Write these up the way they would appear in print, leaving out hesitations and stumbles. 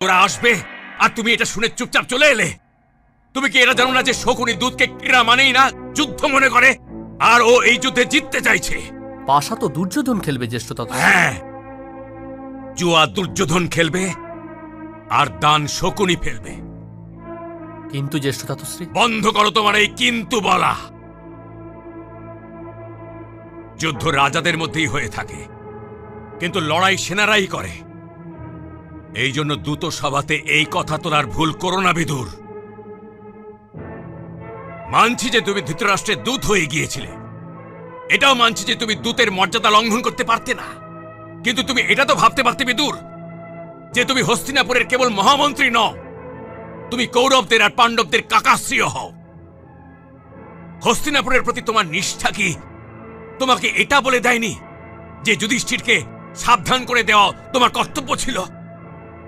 ওরা আসবে আর তুমি এটা শুনে চুপচাপ চলে এলে। তুমি কি এটা জানো না যে শকুনি দুধকে ক্রীড়া মানেই না, যুদ্ধ মনে করে, আর ও এই যুদ্ধে জিততে চাইছে। পাশা তো দুর্যোধন খেলবে জ্যেষ্ঠতা। হ্যাঁ, জুয়া দুর্যোধন খেলবে আর দান শকুনি ফেলবে। কিন্তু জ্যেষ্ঠতাতশ্রী। বন্ধ করো তোমার এই কিন্তু বলা। যুদ্ধ রাজাদের মধ্যেই হয়ে থাকে, কিন্তু লড়াই সেনারাই করে। এই জন্য দূত সভাতে এই কথা তোলার ভুল করো না বিদুর। মানছি যে তুমি ধৃতরাষ্ট্রের দূত হয়ে গিয়েছিলে, এটাও মানছি যে তুমি দূতের মর্যাদা লঙ্ঘন করতে পারতে না, কিন্তু তুমি এটা তো ভাবতে পারতে বিদুর যে তুমি হস্তিনাপুরের কেবল মহামন্ত্রী নও, তুমি কৌরবদের আর পাণ্ডবদের কাকাশ্রীও হও। হস্তিনাপুরের প্রতি তোমার নিষ্ঠা কি তোমাকে এটা বলে দেয়নি যে যুধিষ্ঠিরকে সাবধান করে দেওয়া তোমার কর্তব্য ছিল?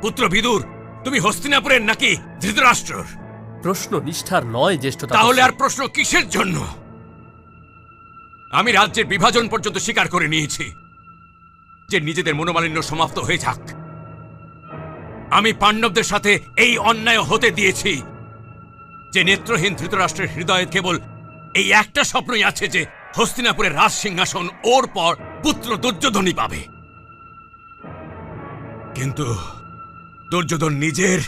পুত্র বিদুর, তুমি হস্তিনাপুরের নাকি ধৃতরাষ্ট্রর? প্রশ্ন নিষ্ঠার নয় জ্যেষ্ঠতা। তাহলে আর প্রশ্ন কিসের জন্য? আমি রাজ্যের বিভাজন পর্যন্ত স্বীকার করে নিয়েছি যে নিজেদের মনোমালিন্য সমাপ্ত হয়ে যাক। আমি পাণ্ডবদের সাথে এই অন্যায় হতে দিয়েছি যে নেত্রহীন ধৃতরাষ্ট্রের হৃদয়ে কেবল এই একটা স্বপ্নই আছে যে হস্তিনাপুরের রাজ সিংহাসন ওর পর পুত্র দুর্যোধনই পাবে। কিন্তু দুর্যোধন নিজের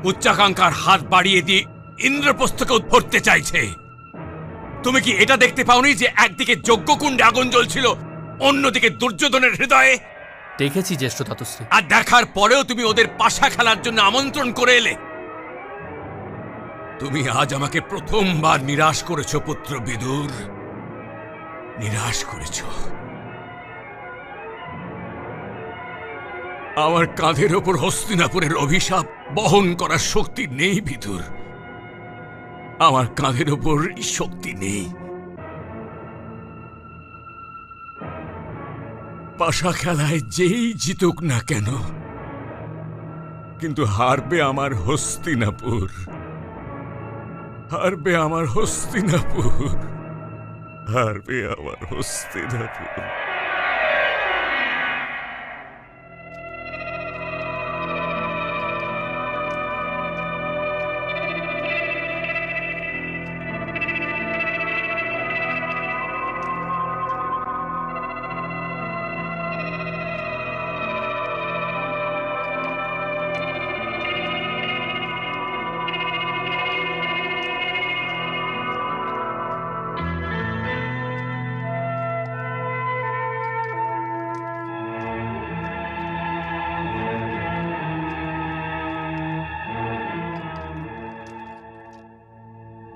উচ্চাকাঙ্ক্ষার হাত বাড়িয়ে দিয়ে ইন্দ্রপ্রস্থকে ধরতে চাইছে। তুমি কি এটা দেখতে পাওনি যে একদিকে যজ্ঞকুণ্ডে আগুন জ্বলছিল, অন্যদিকে দুর্যোধনের হৃদয়ে? দেখেছি জ্যেষ্ঠতাতশ্রী। আর দেখার পরেও তুমি ওদের পাশা খেলার জন্য আমন্ত্রণ করে এলে। তুমি আজ আমাকে প্রথমবার নিরাশ করেছ পুত্র বিদুর, নিরাশ করেছ। আমার কাঁধের ওপর হস্তিনাপুরের অভিশাপ বহন করার শক্তি নেই বিদুর, আমার কাঁধের ওপর শক্তি নেই। পাশা খেলায় যেই জিতুক না কেন, কিন্তু হারবে আমার হস্তিনাপুর, হারবে আমার হস্তিনাপুর, হারবে আমার হস্তিনাপুর।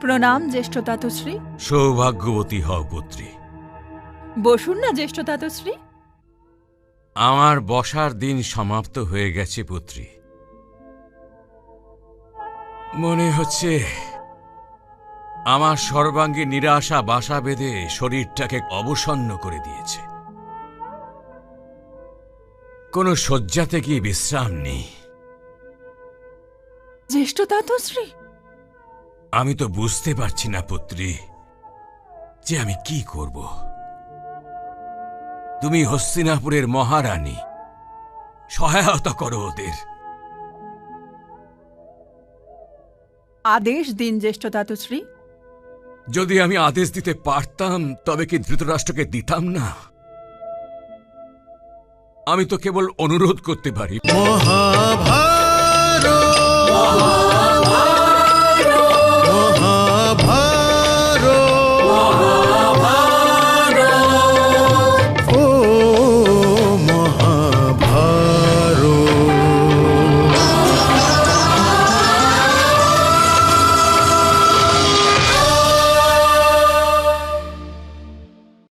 প্রণাম জ্যেষ্ঠতাতশ্রী। সৌভাগ্যবতী হও পুত্রী। বসুন না জ্যেষ্ঠতাতশ্রী। আমার বসার দিন সমাপ্ত হয়ে গেছে পুত্রী। মনে হচ্ছে আমার সর্বাঙ্গে নিরাশা বাসা বেঁধে শরীরটাকে অবসন্ন করে দিয়েছে। কোনো শয্যাতে কি বিশ্রাম নেই। জ্যেষ্ঠতাতশ্রী, আমি তো বুঝতে পারছি না পুত্রী যে আমি কি করব। তুমি হস্তিনাপুরের মহারানী, সহায়তা করো ওদের। আদেশ দিন জ্যেষ্ঠতাতশ্রী। যদি আমি আদেশ দিতে পারতাম তবে কি ধৃতরাষ্ট্রকে দিতাম না? আমি তো কেবল অনুরোধ করতে পারি। মহাভারত।